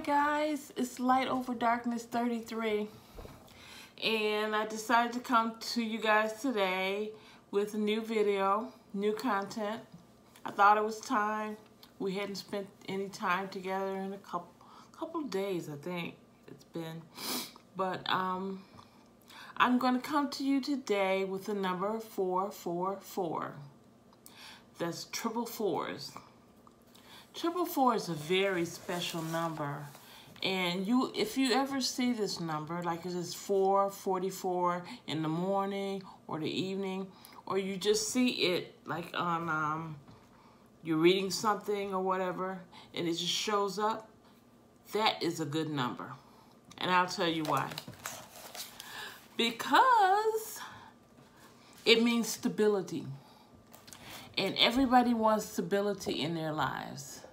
guys, it's Light Over Darkness 33, and I decided to come to you guys today with a new video, new content. I thought it was time. We hadn't spent any time together in a couple of days, I think it's been. But I'm going to come to you today with the number 444. That's triple fours. Triple four is a very special number, and if you ever see this number, like it is 444 in the morning or the evening, or you just see it like on you're reading something or whatever, and it just shows up, that is a good number. And I'll tell you why. Because it means stability. And everybody wants stability in their lives.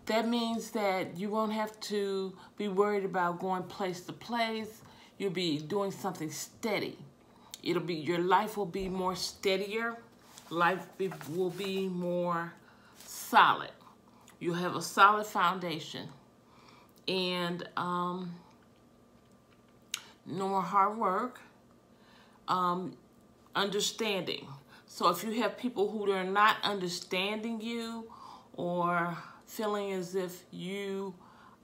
That means that you won't have to be worried about going place to place. You'll be doing something steady. Your life will be more steadier. Life will be more solid. You'll have a solid foundation. And no more hard work. Understanding. So if you have people who are not understanding you or feeling as if you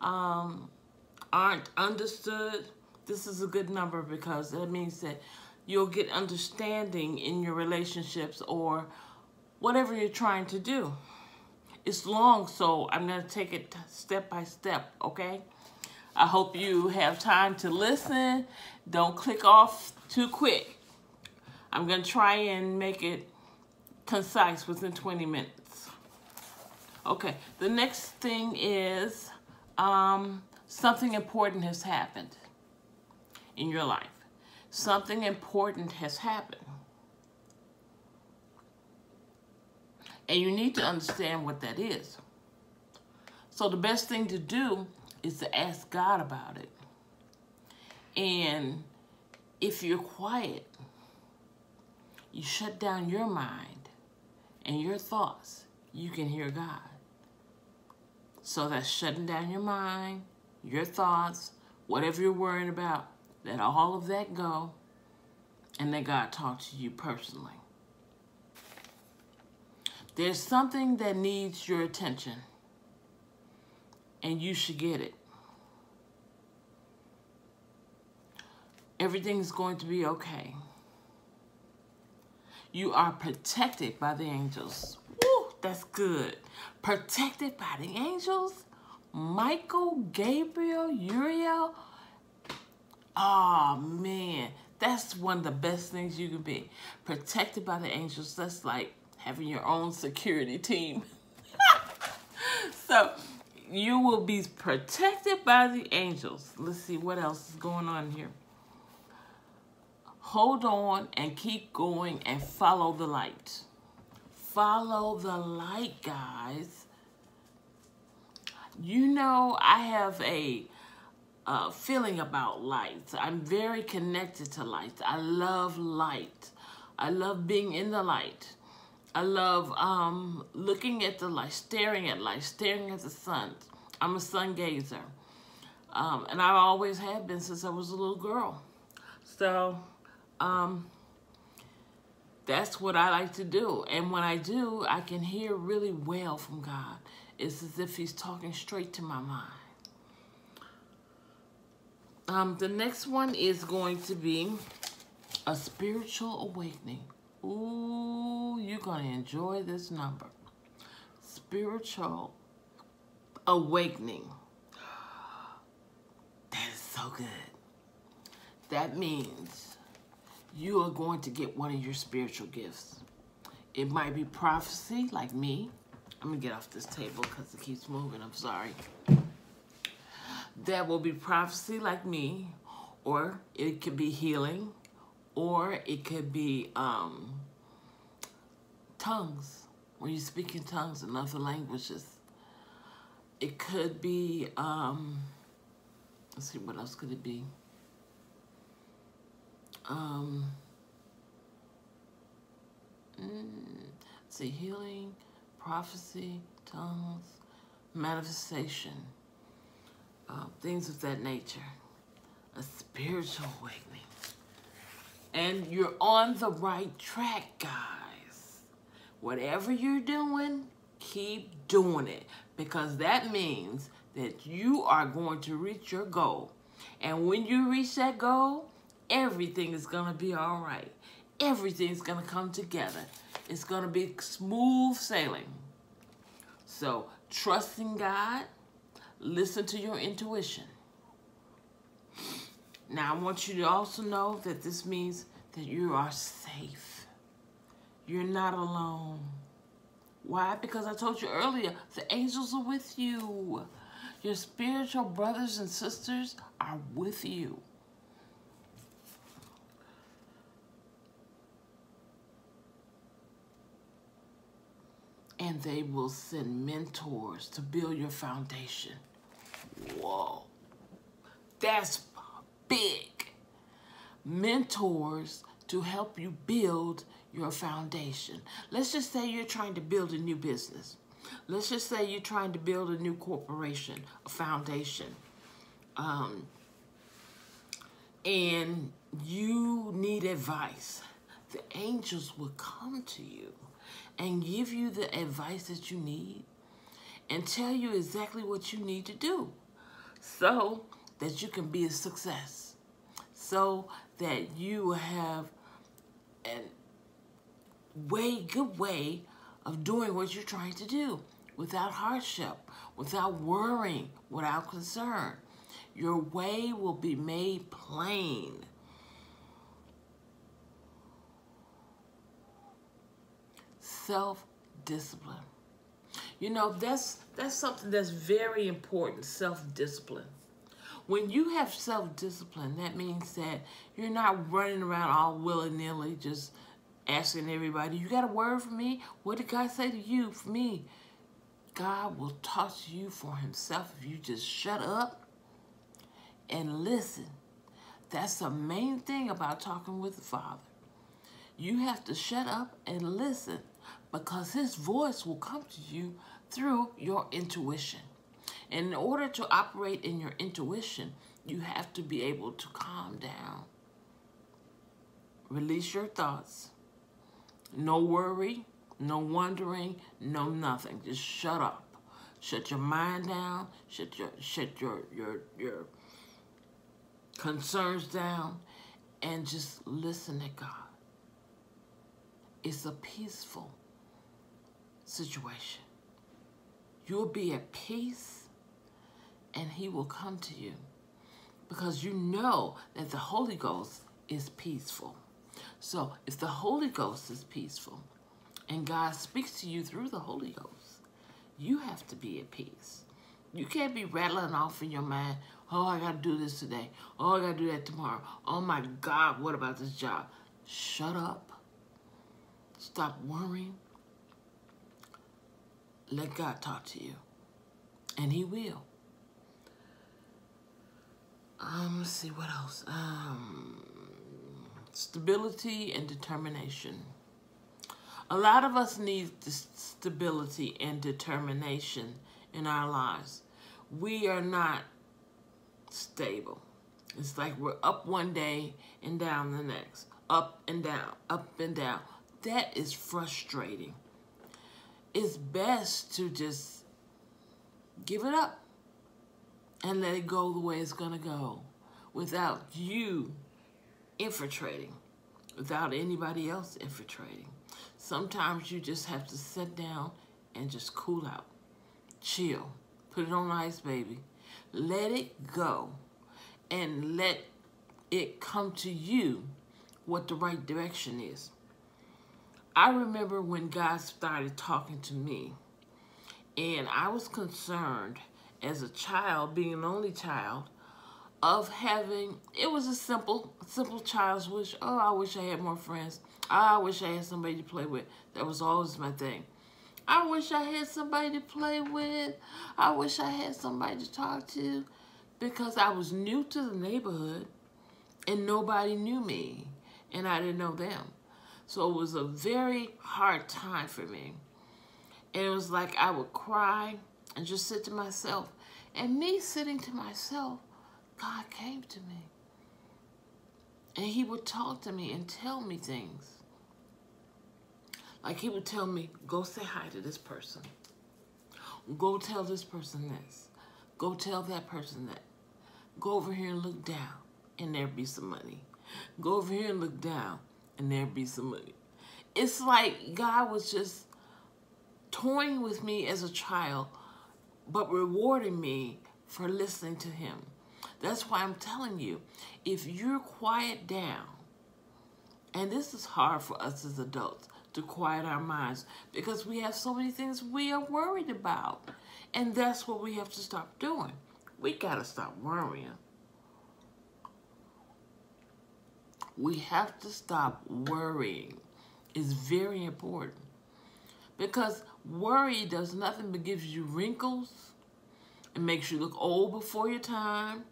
aren't understood, this is a good number, because that means that you'll get understanding in your relationships or whatever you're trying to do. It's long, so I'm going to take it step by step, okay? I hope you have time to listen. Don't click off too quick. I'm going to try and make it concise within 20 minutes. Okay, the next thing is something important has happened in your life. Something important has happened. And you need to understand what that is. So the best thing to do is to ask God about it. And if you're quiet, you shut down your mind and your thoughts, you can hear God. So that's shutting down your mind, your thoughts, whatever you're worrying about, let all of that go, and let God talk to you personally. There's something that needs your attention, and you should get it. Everything's going to be okay. You are protected by the angels. Woo, that's good. Protected by the angels? Michael, Gabriel, Uriel. Oh, man. That's one of the best things you can be. Protected by the angels. That's like having your own security team. So, you will be protected by the angels. Let's see what else is going on here. Hold on and keep going and follow the light. Follow the light, guys. You know, I have a feeling about light. I'm very connected to light. I love light. I love being in the light. I love looking at the light, staring at the sun. I'm a sun gazer. And I always have been since I was a little girl. So, that's what I like to do. And when I do, I can hear really well from God. It's as if he's talking straight to my mind. The next one is going to be a spiritual awakening. Ooh, you're going to enjoy this number. Spiritual awakening. That is so good. That means you are going to get one of your spiritual gifts. It might be prophecy, like me. I'm going to get off this table because it keeps moving. I'm sorry. That will be prophecy, like me. Or it could be healing. Or it could be tongues. When you speak in tongues in other languages. It could be, let's see, what else could it be? Let's see, healing, prophecy, tongues, manifestation, things of that nature, a spiritual awakening. And you're on the right track, guys. Whatever you're doing, keep doing it, because that means that you are going to reach your goal. And when you reach that goal, everything is going to be all right. Everything's going to come together. It's going to be smooth sailing. So, trust in God. Listen to your intuition. Now, I want you to also know that this means that you are safe. You're not alone. Why? Because I told you earlier, the angels are with you. Your spiritual brothers and sisters are with you. And they will send mentors to build your foundation. Whoa. That's big. Mentors to help you build your foundation. Let's just say you're trying to build a new business. Let's just say you're trying to build a new corporation, a foundation. And you need advice. The angels will come to you and give you the advice that you need and tell you exactly what you need to do so that you can be a success, so that you have a good way of doing what you're trying to do without hardship, without worrying, without concern. Your way will be made plain. Self-discipline. You know, that's something that's very important, self-discipline. When you have self-discipline, that means that you're not running around all willy-nilly just asking everybody, you got a word for me? What did God say to you for me? God will talk to you for himself if you just shut up and listen. That's the main thing about talking with the Father. You have to shut up and listen, because his voice will come to you through your intuition. And in order to operate in your intuition, you have to be able to calm down. Release your thoughts. No worry, no wondering, no nothing. Just shut up. Shut your mind down. Shut your concerns down, and just listen to God. It's a peaceful situation. You'll be at peace, and he will come to you because you know that the Holy Ghost is peaceful. So if the Holy Ghost is peaceful and God speaks to you through the Holy Ghost, you have to be at peace. You can't be rattling off in your mind, oh, I got to do this today. Oh, I got to do that tomorrow. Oh, my God, what about this job? Shut up. Stop worrying. Let God talk to you. And he will. Let's see, what else? Stability and determination. A lot of us need stability and determination in our lives. We are not stable. It's like we're up one day and down the next. Up and down, up and down. That is frustrating. It's best to just give it up and let it go the way it's going to go without you infiltrating, without anybody else infiltrating. Sometimes you just have to sit down and just cool out, chill, put it on ice, baby. Let it go and let it come to you what the right direction is. I remember when God started talking to me, and I was concerned as a child, being an only child, of having, it was a simple child's wish. Oh, I wish I had more friends. I wish I had somebody to play with. That was always my thing. I wish I had somebody to play with. I wish I had somebody to talk to, because I was new to the neighborhood and nobody knew me and I didn't know them. So it was a very hard time for me. And it was like I would cry and just sit to myself. And me sitting to myself, God came to me. And he would talk to me and tell me things. Like he would tell me, go say hi to this person. Go tell this person this. Go tell that person that. Go over here and look down, and there'd be some money. Go over here and look down, and there'd be some money. It's like God was just toying with me as a child, but rewarding me for listening to him. That's why I'm telling you, if you're quiet down, and this is hard for us as adults, to quiet our minds, because we have so many things we are worried about. And that's what we have to stop doing. We got to stop worrying. We have to stop worrying. It's very important. Because worry does nothing but gives you wrinkles. It makes you look old before your time.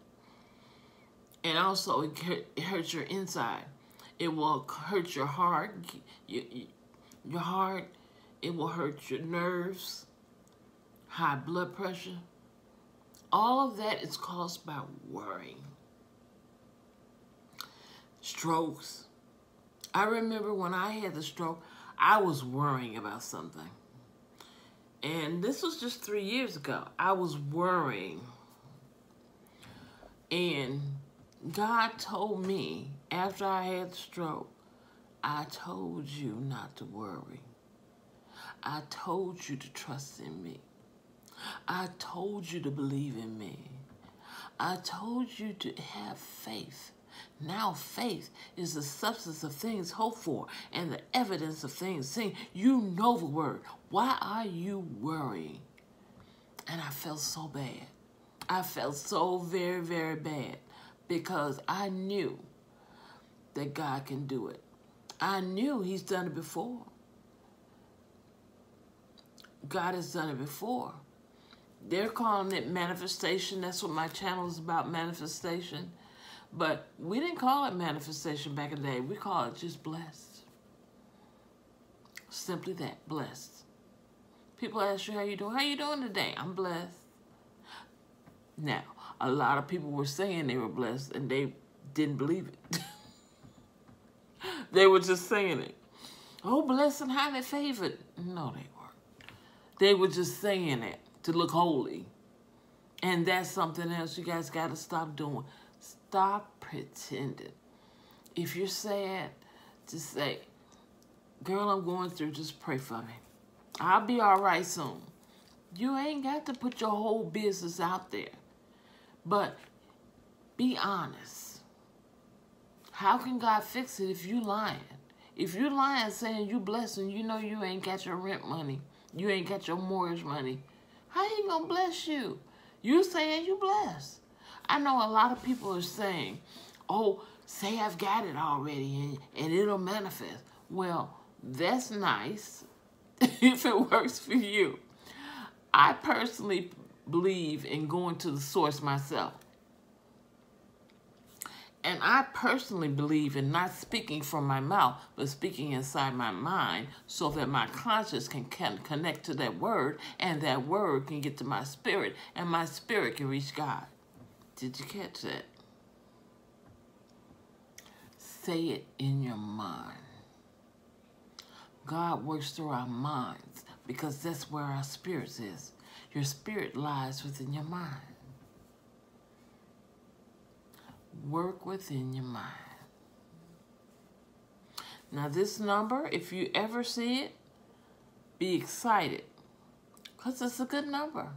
And also it hurts your inside. It will hurt your heart. Your heart. It will hurt your nerves. High blood pressure. All of that is caused by worrying. Strokes. I remember when I had the stroke, I was worrying about something. And this was just 3 years ago. I was worrying. And God told me after I had the stroke, I told you not to worry. I told you to trust in me. I told you to believe in me. I told you to have faith. Now faith is the substance of things hoped for and the evidence of things seen. You know the word. Why are you worrying? And I felt so bad. I felt so very, very bad because I knew that God can do it. I knew he's done it before. God has done it before. They're calling it manifestation. That's what my channel is about, manifestation. But we didn't call it manifestation back in the day. We call it just blessed. Simply that, blessed. People ask you how you doing. How you doing today? I'm blessed. Now, a lot of people were saying they were blessed and they didn't believe it. They were just saying it. Oh, blessed and highly favored. No, they weren't. They were just saying it to look holy. And that's something else you guys got to stop doing. Stop pretending. If you're sad, just say, girl, I'm going through, just pray for me. I'll be all right soon. You ain't got to put your whole business out there. But be honest. How can God fix it if you lying? If you lying saying you blessed and you know you ain't got your rent money, you ain't got your mortgage money, how he gonna bless you? You saying you blessed. I know a lot of people are saying, oh, say I've got it already and it'll manifest. Well, that's nice if it works for you. I personally believe in going to the source myself. And I personally believe in not speaking from my mouth, but speaking inside my mind so that my conscience can connect to that word and that word can get to my spirit and my spirit can reach God. Did you catch that? Say it in your mind. God works through our minds because that's where our spirit is. Your spirit lies within your mind. Work within your mind. Now this number, if you ever see it, be excited because it's a good number.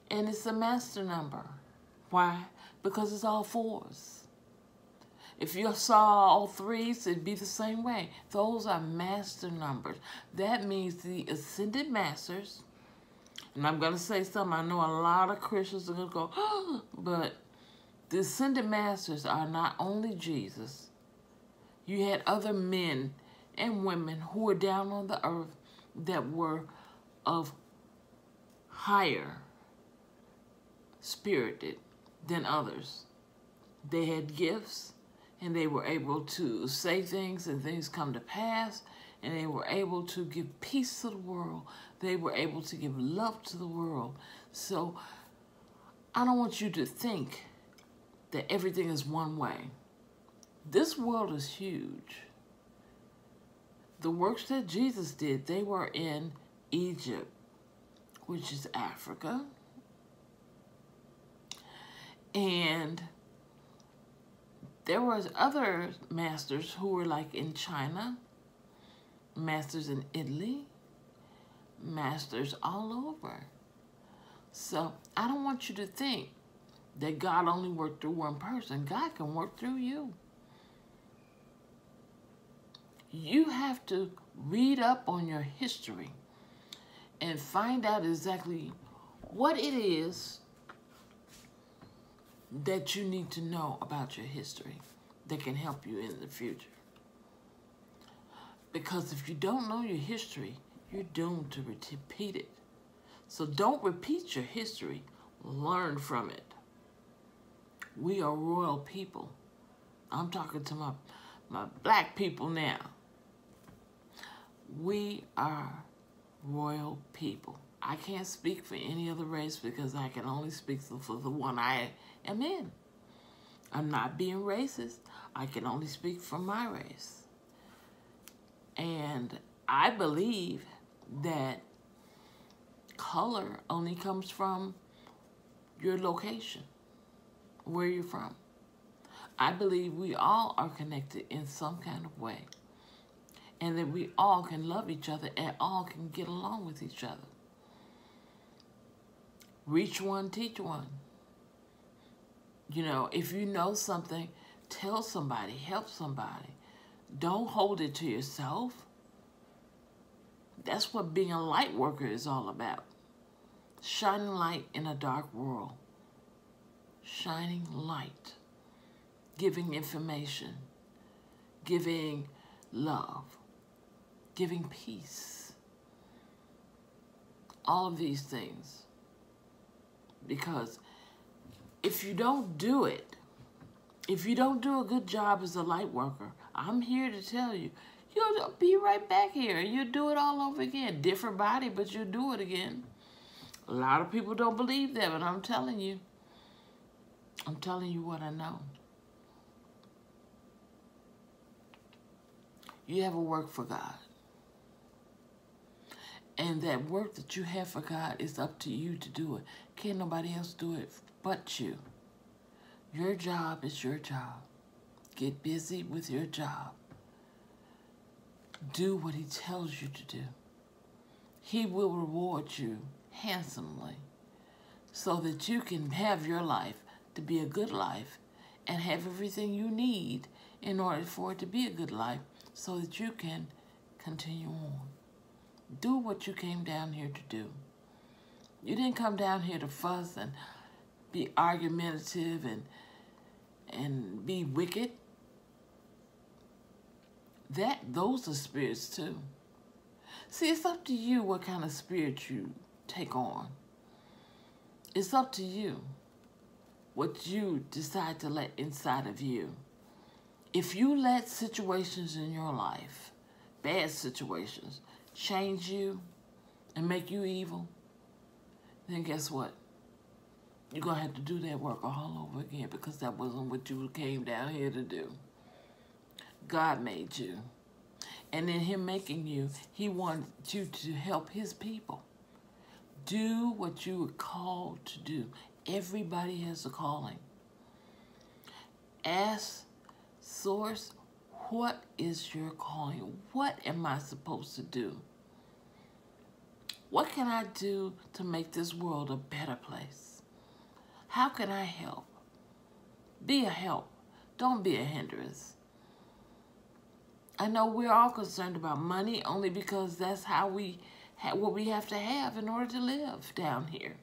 And it's a master number. Why? Because it's all fours. If you saw all threes, it'd be the same way. Those are master numbers. That means the ascended masters, and I'm going to say something, I know a lot of Christians are going to go, oh, but the ascended masters are not only Jesus. You had other men and women who were down on the earth that were of higher spirited than others. They had gifts and they were able to say things and things come to pass and they were able to give peace to the world. They were able to give love to the world. So I don't want you to think that everything is one way. This world is huge. The works that Jesus did, they were in Egypt, which is Africa. And there was other masters who were like in China, masters in Italy, masters all over. So I don't want you to think that God only worked through one person. God can work through you. You have to read up on your history and find out exactly what it is that you need to know about your history that can help you in the future. Because if you don't know your history, you're doomed to repeat it. So don't repeat your history. Learn from it. We are royal people. I'm talking to my black people now. We are royal people. I can't speak for any other race because I can only speak for the one I am in. I'm not being racist. I can only speak for my race. And I believe that color only comes from your location, where you're from. I believe we all are connected in some kind of way, and that we all can love each other and all can get along with each other. Reach one, teach one. You know, if you know something, tell somebody, help somebody. Don't hold it to yourself. That's what being a light worker is all about. Shining light in a dark world. Shining light. Giving information. Giving love. Giving peace. All of these things. Because if you don't do it, if you don't do a good job as a light worker, I'm here to tell you, you'll be right back here. You'll do it all over again. Different body, but you'll do it again. A lot of people don't believe that, but I'm telling you what I know. You have a work for God. And that work that you have for God is up to you to do it. Can't nobody else do it but you. Your job is your job. Get busy with your job. Do what he tells you to do. He will reward you handsomely so that you can have your life to be a good life and have everything you need in order for it to be a good life so that you can continue on. Do what you came down here to do. You didn't come down here to fuss and be argumentative and be wicked. Those are spirits too. See, it's up to you what kind of spirit you take on. It's up to you what you decide to let inside of you. If you let situations in your life, bad situations, change you and make you evil, then guess what? You're going to have to do that work all over again because that wasn't what you came down here to do. God made you. And in him making you, he wanted you to help his people. Do what you were called to do. Everybody has a calling. Ask Source, what is your calling? What am I supposed to do? What can I do to make this world a better place? How can I help? Be a help. Don't be a hindrance. I know we're all concerned about money only because that's how what we have to have in order to live down here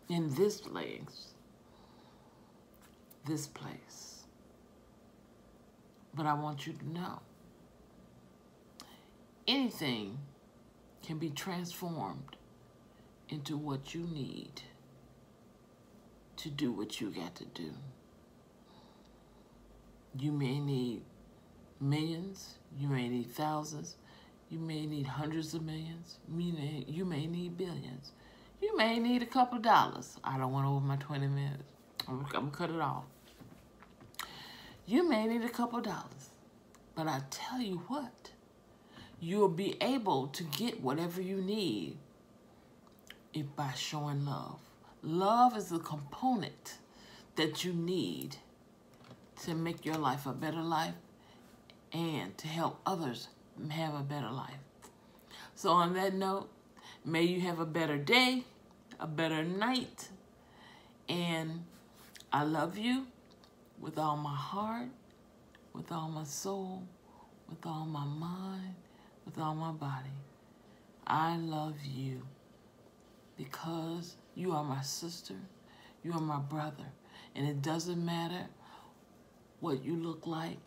in this place. This place. But I want you to know, anything can be transformed into what you need to do what you got to do. You may need millions, you may need thousands, You may need hundreds of millions. You may need billions. You may need a couple dollars. I don't want over my 20 minutes. I'm going to cut it off. You may need a couple dollars. But I tell you what, you'll be able to get whatever you need if by showing love. Love is the component that you need to make your life a better life and to help others have a better life. So on that note, may you have a better day, a better night, and I love you with all my heart, with all my soul, with all my mind, with all my body. I love you because you are my sister, you are my brother, and it doesn't matter what you look like,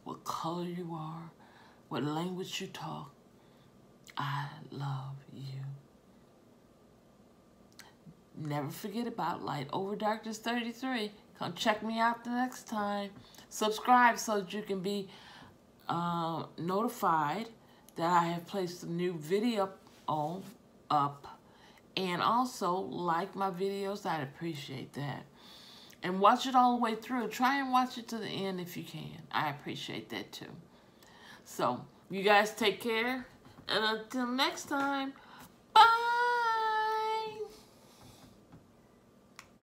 what color you are, what language you talk. I love you. Never forget about Light Over Darkness 33. Come check me out the next time. Subscribe so that you can be notified that I have placed a new video up. And also like my videos. I'd appreciate that. And watch it all the way through. Try and watch it to the end if you can. I appreciate that too. So, you guys take care. And until next time,